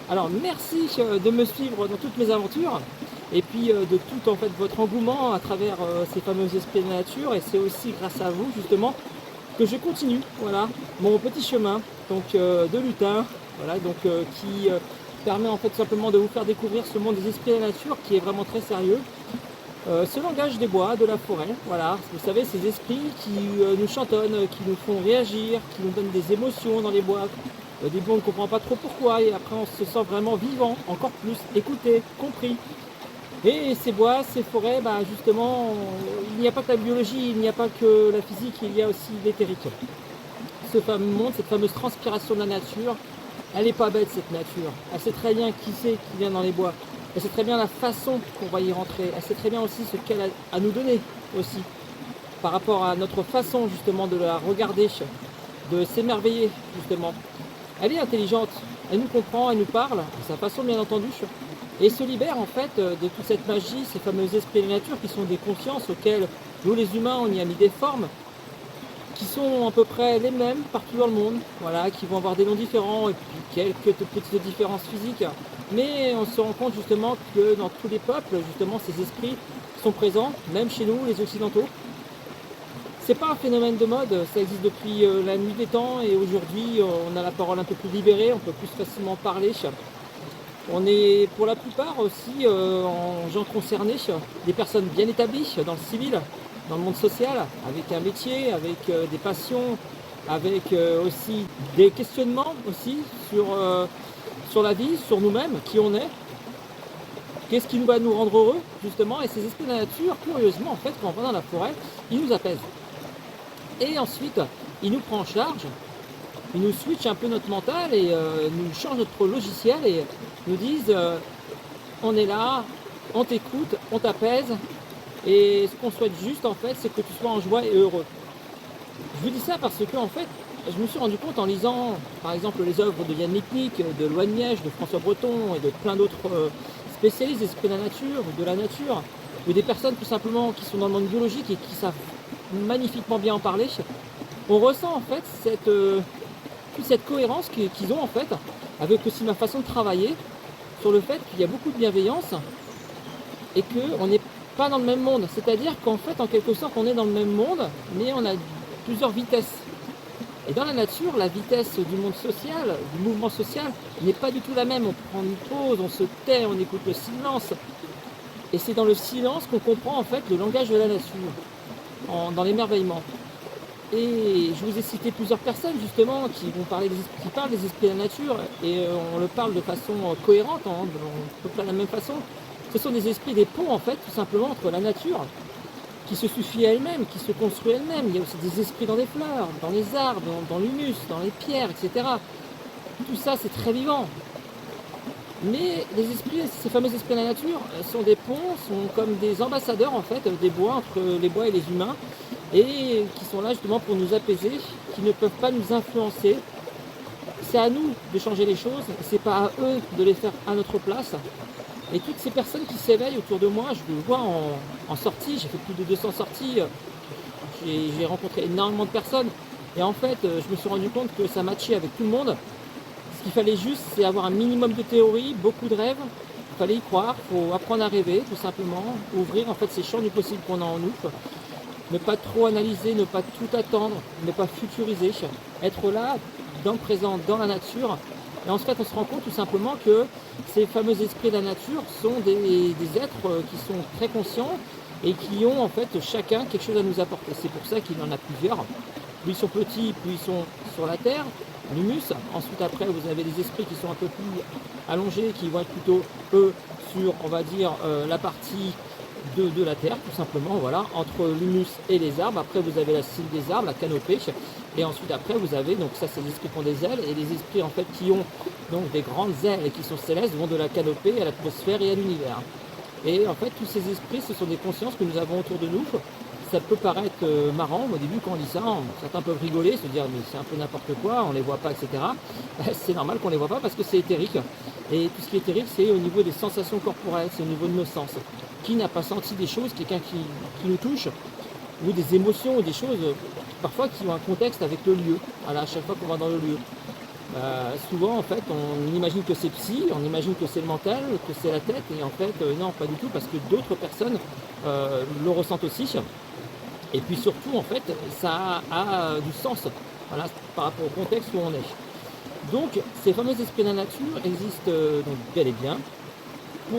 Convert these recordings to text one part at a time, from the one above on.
Alors merci de me suivre dans toutes mes aventures et puis de tout en fait votre engouement à travers ces fameux esprits de la nature, et c'est aussi grâce à vous justement que je continue, voilà, mon petit chemin donc de lutin, voilà, donc qui permet en fait simplement de vous faire découvrir ce monde des esprits de la nature qui est vraiment très sérieux. Ce langage des bois, de la forêt, voilà, vous savez, ces esprits qui nous chantonnent, qui nous font réagir, qui nous donnent des émotions dans les bois. Au début, on ne comprend pas trop pourquoi, et après, on se sent vraiment vivant, encore plus, écouté, compris. Et ces bois, ces forêts, bah, justement, il n'y a pas que la biologie, il n'y a pas que la physique, il y a aussi l'éthérique. Ce fameux monde, cette fameuse transpiration de la nature, elle n'est pas bête cette nature. Elle sait très bien qui c'est qui vient dans les bois. Elle sait très bien la façon qu'on va y rentrer. Elle sait très bien aussi ce qu'elle a à nous donner aussi. Par rapport à notre façon justement de la regarder, de s'émerveiller justement. Elle est intelligente, elle nous comprend, elle nous parle, à sa façon bien entendu. Et se libère en fait de toute cette magie, ces fameux esprits de la nature qui sont des consciences auxquelles nous les humains on y a mis des formes, qui sont à peu près les mêmes partout dans le monde, voilà, qui vont avoir des noms différents et puis quelques petites différences physiques. Mais on se rend compte justement que dans tous les peuples, justement, ces esprits sont présents, même chez nous, les Occidentaux. C'est pas un phénomène de mode, ça existe depuis la nuit des temps, et aujourd'hui on a la parole un peu plus libérée, on peut plus facilement parler. On est pour la plupart aussi en gens concernés, des personnes bien établies dans le civil, dans le monde social, avec un métier, avec des passions, avec aussi des questionnements aussi sur la vie, sur nous-mêmes, qui on est, qu'est-ce qui va nous rendre heureux justement. Et ces esprits de la nature, curieusement en fait, quand on va dans la forêt, ils nous apaisent. Et ensuite, ils nous prennent en charge, ils nous switchent un peu notre mental et nous changent notre logiciel et nous disent on est là, on t'écoute, on t'apaise, et ce qu'on souhaite juste en fait c'est que tu sois en joie et heureux. Je vous dis ça parce que en fait je me suis rendu compte en lisant par exemple les œuvres de Yann Lipnik, de Loane Miège, de François Breton et de plein d'autres spécialistes des esprits de la nature, ou des personnes tout simplement qui sont dans le monde biologique et qui savent magnifiquement bien en parler. On ressent en fait toute cette cohérence qu'ils ont en fait, avec aussi ma façon de travailler, sur le fait qu'il y a beaucoup de bienveillance et qu'on n'est pas dans le même monde. C'est-à-dire qu'en fait, en quelque sorte, on est dans le même monde, mais on a plusieurs vitesses. Et dans la nature, la vitesse du monde social, du mouvement social, n'est pas du tout la même. On prend une pause, on se tait, on écoute le silence. Et c'est dans le silence qu'on comprend en fait le langage de la nature, dans l'émerveillement. Et je vous ai cité plusieurs personnes justement qui vont parler qui parlent des esprits de la nature, et on le parle de façon cohérente, on peut pas de la même façon. Ce sont des esprits, des ponts en fait, tout simplement entre la nature, qui se suffit à elle-même, qui se construit elle-même. Il y a aussi des esprits dans les fleurs, dans les arbres, dans l'humus, dans les pierres, etc. Tout ça c'est très vivant. Mais les esprits, ces fameux esprits de la nature, sont des ponts, sont comme des ambassadeurs en fait des bois, entre les bois et les humains, et qui sont là justement pour nous apaiser, qui ne peuvent pas nous influencer. C'est à nous de changer les choses, c'est pas à eux de les faire à notre place. Et toutes ces personnes qui s'éveillent autour de moi, je le vois en sortie, j'ai fait plus de 200 sorties, j'ai rencontré énormément de personnes, et en fait je me suis rendu compte que ça matchait avec tout le monde. Ce qu'il fallait juste, c'est avoir un minimum de théorie, beaucoup de rêves, il fallait y croire, il faut apprendre à rêver tout simplement, ouvrir en fait ces champs du possible qu'on a en nous, ne pas trop analyser, ne pas tout attendre, ne pas futuriser, être là, dans le présent, dans la nature. Et en fait, on se rend compte tout simplement que ces fameux esprits de la nature sont des êtres qui sont très conscients et qui ont en fait chacun quelque chose à nous apporter. C'est pour ça qu'il y en a plusieurs. Plus ils sont petits, plus ils sont sur la terre, l'humus. Ensuite, après, vous avez des esprits qui sont un peu plus allongés, qui vont être plutôt, eux, sur, on va dire, la partie de la terre, tout simplement, voilà, entre l'humus et les arbres. Après, vous avez la cime des arbres, la canopée. Et ensuite, après, vous avez, donc ça, c'est les esprits qui ont des ailes. Et les esprits, en fait, qui ont donc des grandes ailes et qui sont célestes, vont de la canopée à l'atmosphère et à l'univers. Et en fait, tous ces esprits, ce sont des consciences que nous avons autour de nous. Ça peut paraître marrant au début quand on lit ça, certains peuvent rigoler, se dire mais c'est un peu n'importe quoi, on les voit pas, etc. C'est normal qu'on les voit pas parce que c'est éthérique. Et tout ce qui est éthérique, c'est au niveau des sensations corporelles, c'est au niveau de nos sens. Qui n'a pas senti des choses, quelqu'un qui nous touche, ou des émotions, ou des choses parfois qui ont un contexte avec le lieu, voilà, à chaque fois qu'on va dans le lieu. Souvent en fait on imagine que c'est psy, on imagine que c'est le mental, que c'est la tête, et en fait non, pas du tout, parce que d'autres personnes le ressentent aussi. Et puis surtout en fait ça a du sens, voilà, par rapport au contexte où on est. Donc ces fameux esprits de la nature existent donc bel et bien.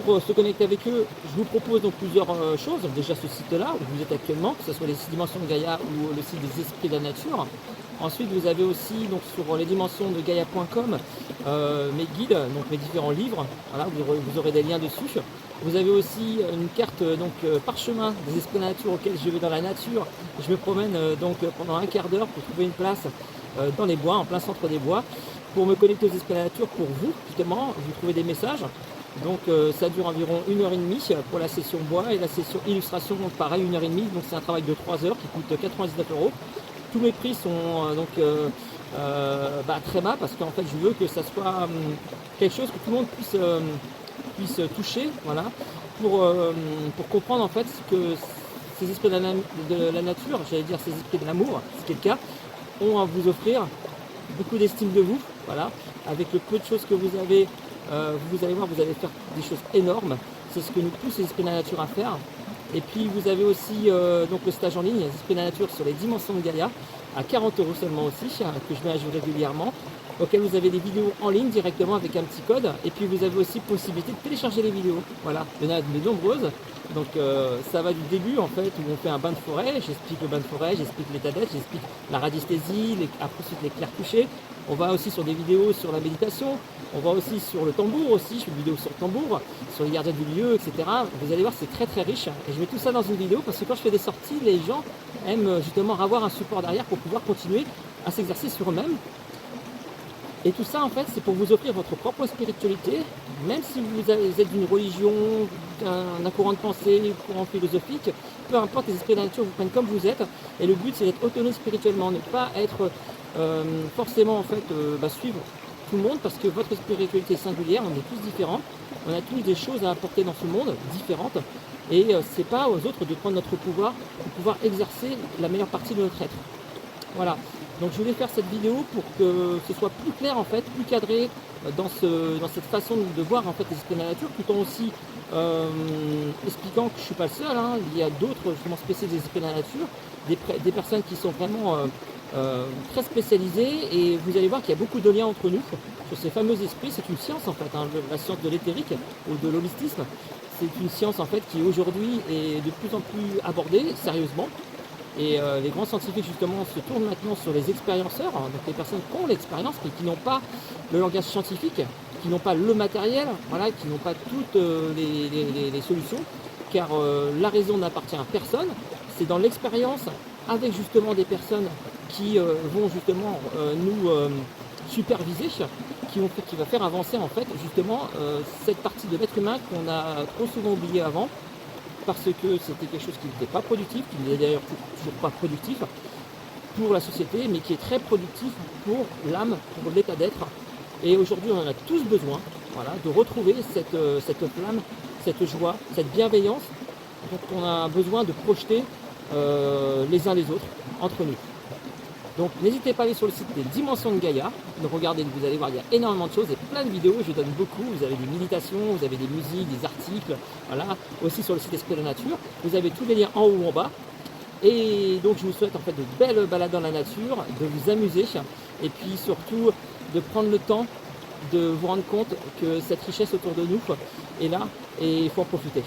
Pour se connecter avec eux, je vous propose donc plusieurs choses. Déjà ce site-là où vous êtes actuellement, que ce soit les 6 dimensions de Gaïa ou le site des esprits de la nature. Ensuite, vous avez aussi donc sur les dimensions de Gaïa.com mes guides, donc mes différents livres. Voilà, vous aurez des liens dessus. Vous avez aussi une carte parchemin des esprits de la nature auxquels je vais dans la nature. Je me promène donc pendant un quart d'heure pour trouver une place dans les bois, en plein centre des bois, pour me connecter aux esprits de la nature pour vous, justement, vous trouvez des messages. Donc ça dure environ 1h30 pour la session bois, et la session illustration, donc pareil 1h30, donc c'est un travail de 3 heures qui coûte 99 €. Tous mes prix sont très bas, parce qu'en fait je veux que ça soit quelque chose que tout le monde puisse toucher, voilà, pour comprendre en fait ce que ces esprits de la nature, j'allais dire ces esprits de l'amour, ce qui est le cas, ont à vous offrir. Beaucoup d'estime de vous, voilà, avec le peu de choses que vous avez. Vous allez voir, vous allez faire des choses énormes. C'est ce que nous poussent les esprits de la nature à faire. Et puis vous avez aussi donc le stage en ligne, les esprits de la nature sur les dimensions de Gaïa, à 40 € seulement aussi, que je mets à jour régulièrement, auquel vous avez des vidéos en ligne directement avec un petit code. Et puis vous avez aussi possibilité de télécharger les vidéos. Voilà, il y en a de nombreuses. Donc ça va du début en fait, où on fait un bain de forêt, j'explique le bain de forêt, j'explique l'état d'être, j'explique la radiesthésie, après ensuite les clairs touchés. On va aussi sur des vidéos sur la méditation, on va aussi sur le tambour aussi, je fais une vidéo sur le tambour, sur les gardiens du lieu, etc. Vous allez voir, c'est très très riche. Et je mets tout ça dans une vidéo parce que quand je fais des sorties, les gens aiment justement avoir un support derrière pour pouvoir continuer à s'exercer sur eux-mêmes. Et tout ça, en fait, c'est pour vous offrir votre propre spiritualité, même si vous êtes d'une religion, d'un courant de pensée, courant philosophique, peu importe, les esprits de la nature vous prennent comme vous êtes. Et le but, c'est d'être autonome spirituellement, ne pas être forcément, en fait, suivre tout le monde, parce que votre spiritualité est singulière, on est tous différents, on a tous des choses à apporter dans ce monde, différentes, et c'est pas aux autres de prendre notre pouvoir pour pouvoir exercer la meilleure partie de notre être. Voilà, donc je voulais faire cette vidéo pour que ce soit plus clair en fait, plus cadré dans cette façon de voir en fait les esprits de la nature, tout en aussi expliquant que je ne suis pas le seul, hein. Il y a d'autres justement spécialistes des esprits de la nature, des personnes qui sont vraiment très spécialisées, et vous allez voir qu'il y a beaucoup de liens entre nous sur ces fameux esprits. C'est une science en fait, hein, la science de l'éthérique ou de l'holistisme. C'est une science en fait qui aujourd'hui est de plus en plus abordée sérieusement. Et les grands scientifiques justement se tournent maintenant sur les expérienceurs, hein, donc les personnes qui ont l'expérience mais qui n'ont pas le langage scientifique, qui n'ont pas le matériel, voilà, qui n'ont pas toutes les solutions, car la raison n'appartient à personne, c'est dans l'expérience avec justement des personnes qui vont justement nous superviser, qui va faire avancer en fait justement cette partie de l'être humain qu'on a trop souvent oublié avant, parce que c'était quelque chose qui n'était pas productif, qui n'est d'ailleurs toujours pas productif pour la société, mais qui est très productif pour l'âme, pour l'état d'être. Et aujourd'hui, on en a tous besoin, voilà, de retrouver cette flamme, cette joie, cette bienveillance. Donc on a besoin de projeter les uns les autres entre nous. Donc n'hésitez pas à aller sur le site des Dimensions de Gaïa, donc regardez, vous allez voir, il y a énormément de choses et plein de vidéos, je donne beaucoup, vous avez des méditations, vous avez des musiques, des articles, voilà, aussi sur le site Esprit de la Nature, vous avez tous les liens en haut ou en bas. Et donc je vous souhaite en fait de belles balades dans la nature, de vous amuser, et puis surtout de prendre le temps de vous rendre compte que cette richesse autour de nous est là et il faut en profiter.